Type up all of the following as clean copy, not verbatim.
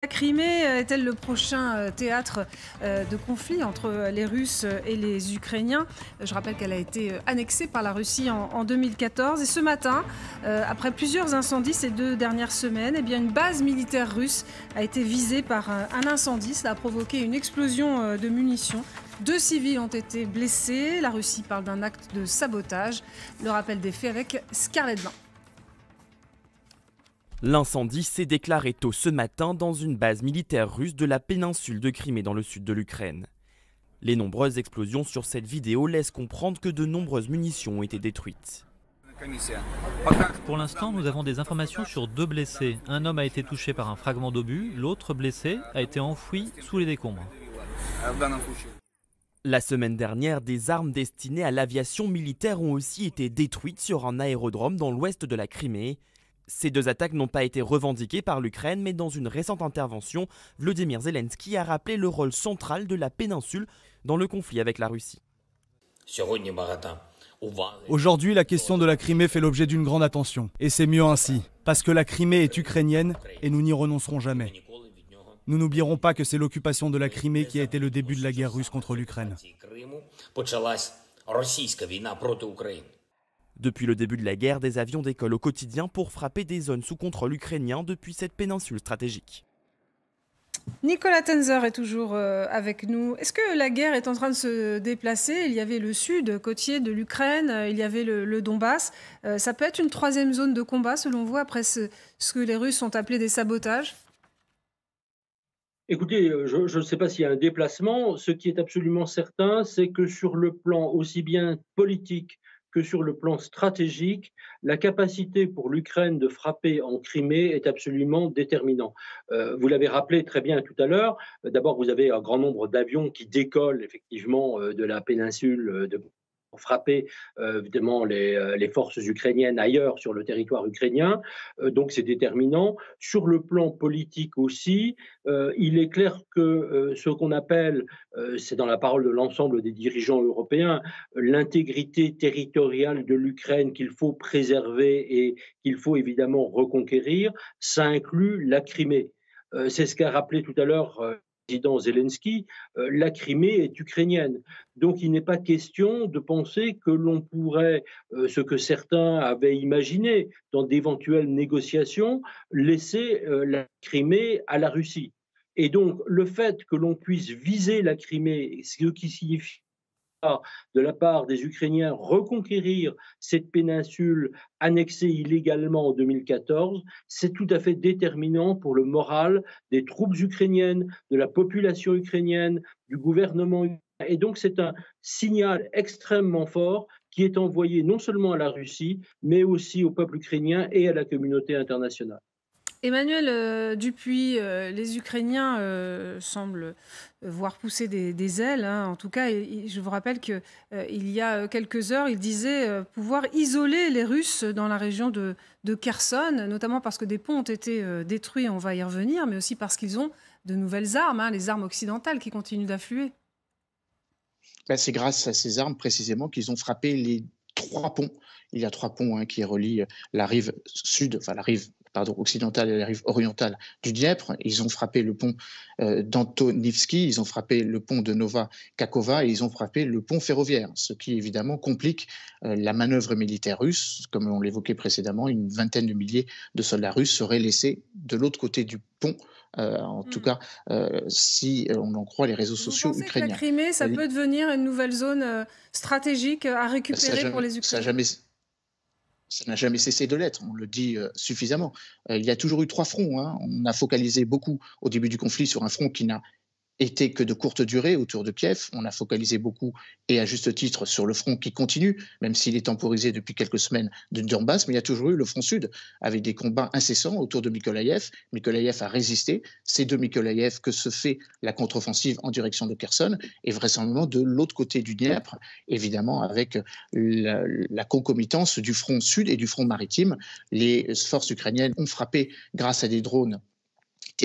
La Crimée est-elle le prochain théâtre de conflit entre les Russes et les Ukrainiens? Je rappelle qu'elle a été annexée par la Russie en 2014. Et ce matin, après plusieurs incendies ces 2 dernières semaines, eh bien, une base militaire russe a été visée par un incendie. Cela a provoqué une explosion de munitions. 2 civils ont été blessés. La Russie parle d'un acte de sabotage. Le rappel des faits avec Scarlett Blanc. L'incendie s'est déclaré tôt ce matin dans une base militaire russe de la péninsule de Crimée dans le sud de l'Ukraine. Les nombreuses explosions sur cette vidéo laissent comprendre que de nombreuses munitions ont été détruites. Pour l'instant, nous avons des informations sur 2 blessés. Un homme a été touché par un fragment d'obus, l'autre blessé a été enfoui sous les décombres. La semaine dernière, des armes destinées à l'aviation militaire ont aussi été détruites sur un aérodrome dans l'ouest de la Crimée. Ces 2 attaques n'ont pas été revendiquées par l'Ukraine, mais dans une récente intervention, Volodymyr Zelensky a rappelé le rôle central de la péninsule dans le conflit avec la Russie. Aujourd'hui, la question de la Crimée fait l'objet d'une grande attention. Et c'est mieux ainsi, parce que la Crimée est ukrainienne et nous n'y renoncerons jamais. Nous n'oublierons pas que c'est l'occupation de la Crimée qui a été le début de la guerre russe contre l'Ukraine. Depuis le début de la guerre, des avions décollent au quotidien pour frapper des zones sous contrôle ukrainien depuis cette péninsule stratégique. Nicolas Tenzer est toujours avec nous. Est-ce que la guerre est en train de se déplacer? Il y avait le sud côtier de l'Ukraine, il y avait le Donbass. Ça peut être une 3e zone de combat, selon vous, après ce que les Russes ont appelé des sabotages? Écoutez, je ne sais pas s'il y a un déplacement. Ce qui est absolument certain, c'est que sur le plan aussi bien politique que sur le plan stratégique, la capacité pour l'Ukraine de frapper en Crimée est absolument déterminant. Vous l'avez rappelé très bien tout à l'heure. D'abord, vous avez un grand nombre d'avions qui décollent effectivement de la péninsule pour frapper évidemment les forces ukrainiennes ailleurs sur le territoire ukrainien. Donc c'est déterminant. Sur le plan politique aussi, il est clair que ce qu'on appelle, c'est dans la parole de l'ensemble des dirigeants européens, l'intégrité territoriale de l'Ukraine qu'il faut préserver et qu'il faut évidemment reconquérir, ça inclut la Crimée. C'est ce qu'a rappelé tout à l'heure le président Zelensky, la Crimée est ukrainienne. Donc il n'est pas question de penser que l'on pourrait, ce que certains avaient imaginé dans d'éventuelles négociations, laisser la Crimée à la Russie. Et donc le fait que l'on puisse viser la Crimée, ce qui signifie de la part des Ukrainiens reconquérir cette péninsule annexée illégalement en 2014, c'est tout à fait déterminant pour le moral des troupes ukrainiennes, de la population ukrainienne, du gouvernement ukrainien. Et donc c'est un signal extrêmement fort qui est envoyé non seulement à la Russie, mais aussi au peuple ukrainien et à la communauté internationale. Emmanuel Dupuis, les Ukrainiens semblent voir pousser des ailes, hein. En tout cas, je vous rappelle qu'il y a quelques heures, ils disaient pouvoir isoler les Russes dans la région de Kherson, notamment parce que des ponts ont été détruits, on va y revenir, mais aussi parce qu'ils ont de nouvelles armes, hein, les armes occidentales qui continuent d'affluer. C'est grâce à ces armes précisément qu'ils ont frappé les 3 ponts. Il y a 3 ponts qui relient la rive sud, enfin la rive occidentale et la rive orientale du Dniepr. Ils ont frappé le pont d'Antonivski, ils ont frappé le pont de Nova Kakova et ils ont frappé le pont ferroviaire, ce qui évidemment complique la manœuvre militaire russe. Comme on l'évoquait précédemment, une vingtaine de milliers de soldats russes seraient laissés de l'autre côté du pont. En tout cas, si on en croit les réseaux sociaux ukrainiens. Vous pensez que la Crimée, ça peut devenir une nouvelle zone stratégique à récupérer pour les Ukrainiens? Ça n'a jamais cessé de l'être, on le dit suffisamment. Il y a toujours eu 3 fronts. On a focalisé beaucoup au début du conflit sur un front qui n'a été que de courte durée autour de Kiev. On a focalisé beaucoup, et à juste titre, sur le front qui continue, même s'il est temporisé depuis quelques semaines de Donbass, mais il y a toujours eu le front sud, avec des combats incessants autour de Mykolaïev. Mykolaïev a résisté. C'est de Mykolaïev que se fait la contre-offensive en direction de Kherson, et vraisemblablement de l'autre côté du Dniepr, évidemment avec la concomitance du front sud et du front maritime. Les forces ukrainiennes ont frappé grâce à des drones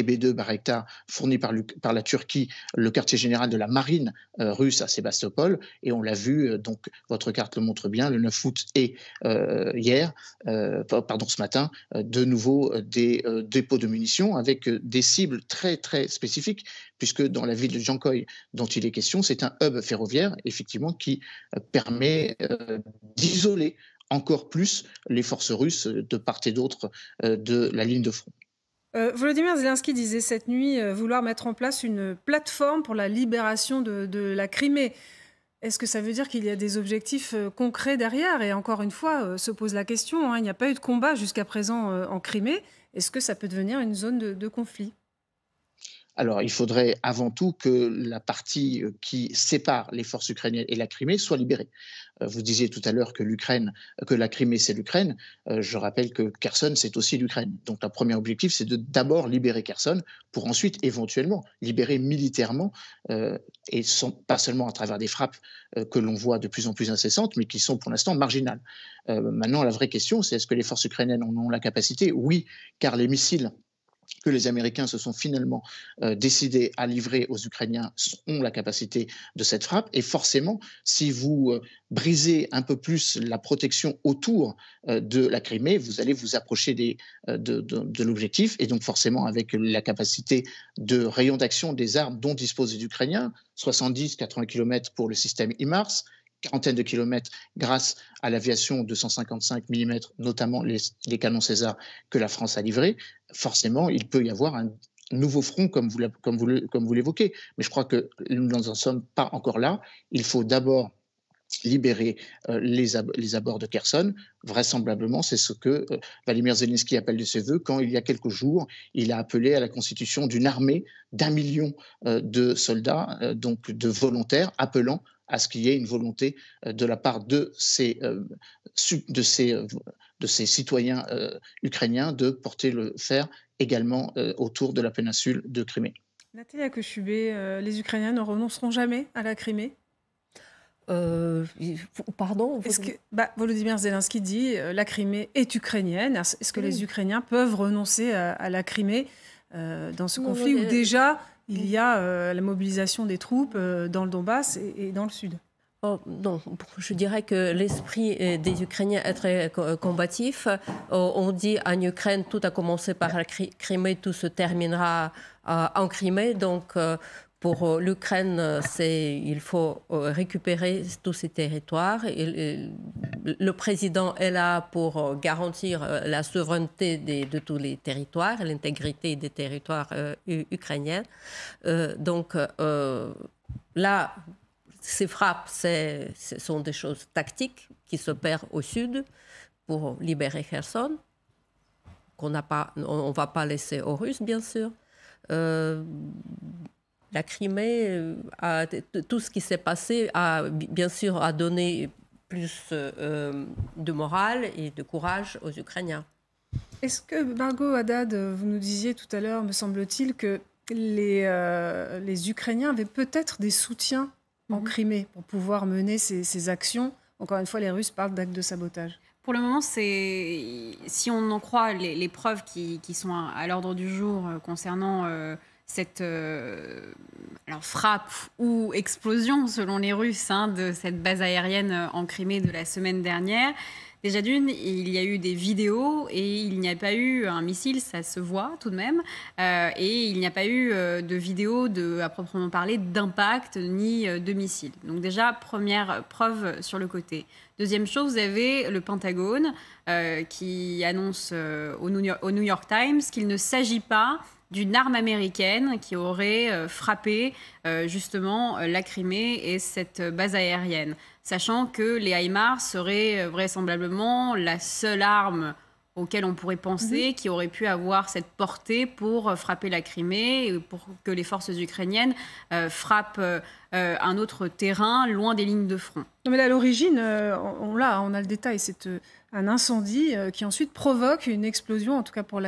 TB2 Bayraktar fourni par la Turquie, le quartier général de la marine russe à Sébastopol. Et on l'a vu, donc votre carte le montre bien, le 9 août et ce matin, de nouveau des dépôts de munitions avec des cibles très très spécifiques, puisque dans la ville de Jankoï dont il est question, c'est un hub ferroviaire effectivement qui permet d'isoler encore plus les forces russes de part et d'autre de la ligne de front. Volodymyr Zelensky disait cette nuit vouloir mettre en place une plateforme pour la libération de la Crimée. Est-ce que ça veut dire qu'il y a des objectifs concrets derrière? Et encore une fois, se pose la question, il n'y a pas eu de combat jusqu'à présent en Crimée. Est-ce que ça peut devenir une zone de conflit? Alors, il faudrait avant tout que la partie qui sépare les forces ukrainiennes et la Crimée soit libérée. Vous disiez tout à l'heure que la Crimée, c'est l'Ukraine. Je rappelle que Kherson, c'est aussi l'Ukraine. Donc, le premier objectif, c'est de d'abord libérer Kherson pour ensuite, éventuellement, libérer militairement, et pas seulement à travers des frappes que l'on voit de plus en plus incessantes, mais qui sont pour l'instant marginales. Maintenant, la vraie question, c'est est-ce que les forces ukrainiennes en ont la capacité? Oui, car les missiles que les Américains se sont finalement décidés à livrer aux Ukrainiens ont la capacité de cette frappe. Et forcément, si vous brisez un peu plus la protection autour de la Crimée, vous allez vous approcher de l'objectif. Et donc forcément, avec la capacité de rayon d'action des armes dont disposent les Ukrainiens, 70-80 km pour le système HIMARS, quarantaine de kilomètres grâce à l'aviation de 155 mm, notamment les canons César que la France a livrés, forcément, il peut y avoir un nouveau front, comme vous l'évoquez. Mais je crois que nous n'en sommes pas encore là. Il faut d'abord libérer les abords de Kherson. Vraisemblablement, c'est ce que Volodymyr Zelensky appelle de ses voeux quand, il y a quelques jours, il a appelé à la constitution d'une armée d'1 million de soldats, donc de volontaires, appelant à ce qu'il y ait une volonté de la part de ces citoyens ukrainiens de porter le fer également autour de la péninsule de Crimée. Natalia Kochubé, les Ukrainiens ne renonceront jamais à la Crimée? Pardon, Volodymyr Zelensky dit la Crimée est ukrainienne. Est-ce que les Ukrainiens peuvent renoncer à la Crimée dans ce conflit où déjà il y a la mobilisation des troupes dans le Donbass et dans le sud? Non, je dirais que l'esprit des Ukrainiens est très combatif. On dit en Ukraine, tout a commencé par la Crimée, tout se terminera en Crimée. Donc, pour l'Ukraine, il faut récupérer tous ces territoires. Le président est là pour garantir la souveraineté de tous les territoires, l'intégrité des territoires ukrainiens. Donc là, ces frappes, ce sont des choses tactiques qui s'opèrent au sud pour libérer Kherson, qu'on ne va pas laisser aux Russes, bien sûr. La Crimée, tout ce qui s'est passé, bien sûr, a donné plus de morale et de courage aux Ukrainiens. Est-ce que, Margot Haddad, vous nous disiez tout à l'heure, me semble-t-il, que les Ukrainiens avaient peut-être des soutiens en Crimée pour pouvoir mener ces actions? Encore une fois, les Russes parlent d'actes de sabotage. Pour le moment, si on en croit les preuves qui sont à l'ordre du jour concernant cette frappe ou explosion, selon les Russes, de cette base aérienne en Crimée de la semaine dernière. Déjà d'une, il y a eu des vidéos et il n'y a pas eu un missile, ça se voit tout de même, et il n'y a pas eu de vidéo à proprement parler d'impact ni de missile. Donc déjà, première preuve sur le côté. Deuxième chose, vous avez le Pentagone qui annonce au New York Times qu'il ne s'agit pas d'une arme américaine qui aurait frappé justement la Crimée et cette base aérienne, sachant que les HIMARS seraient vraisemblablement la seule arme auquel on pourrait penser qui aurait pu avoir cette portée pour frapper la Crimée et pour que les forces ukrainiennes frappent un autre terrain loin des lignes de front. Non mais là, à l'origine, on a le détail, c'est un incendie qui ensuite provoque une explosion, en tout cas pour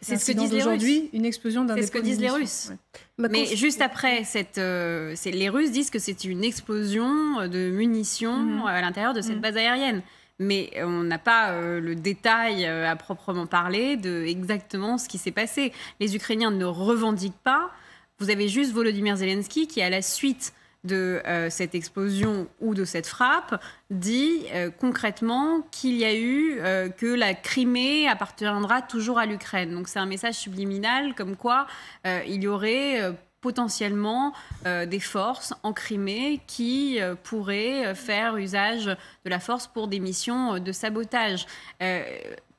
c'est ce que disent les Russes. Une explosion d'un dépôt. C'est ce que disent les Russes. Ouais. Mais juste après, les Russes disent que c'est une explosion de munitions à l'intérieur de cette base aérienne. mais on n'a pas le détail à proprement parler de exactement ce qui s'est passé. Les Ukrainiens ne revendiquent pas. Vous avez juste Volodymyr Zelensky qui, à la suite de cette explosion ou de cette frappe, dit concrètement qu'il y a eu que la Crimée appartiendra toujours à l'Ukraine. Donc c'est un message subliminal comme quoi il y aurait potentiellement des forces en Crimée qui pourraient faire usage de la force pour des missions de sabotage.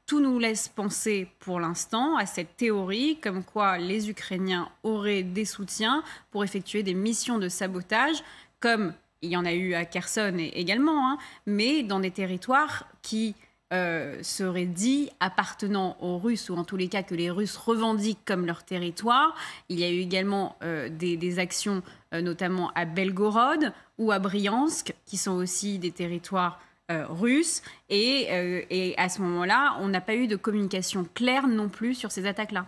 Tout nous laisse penser pour l'instant à cette théorie comme quoi les Ukrainiens auraient des soutiens pour effectuer des missions de sabotage, comme il y en a eu à Kherson également, hein, mais dans des territoires qui seraient dits appartenant aux Russes, ou en tous les cas que les Russes revendiquent comme leur territoire. Il y a eu également des actions, notamment à Belgorod ou à Bryansk, qui sont aussi des territoires russes. Et à ce moment-là, on n'a pas eu de communication claire non plus sur ces attaques-là.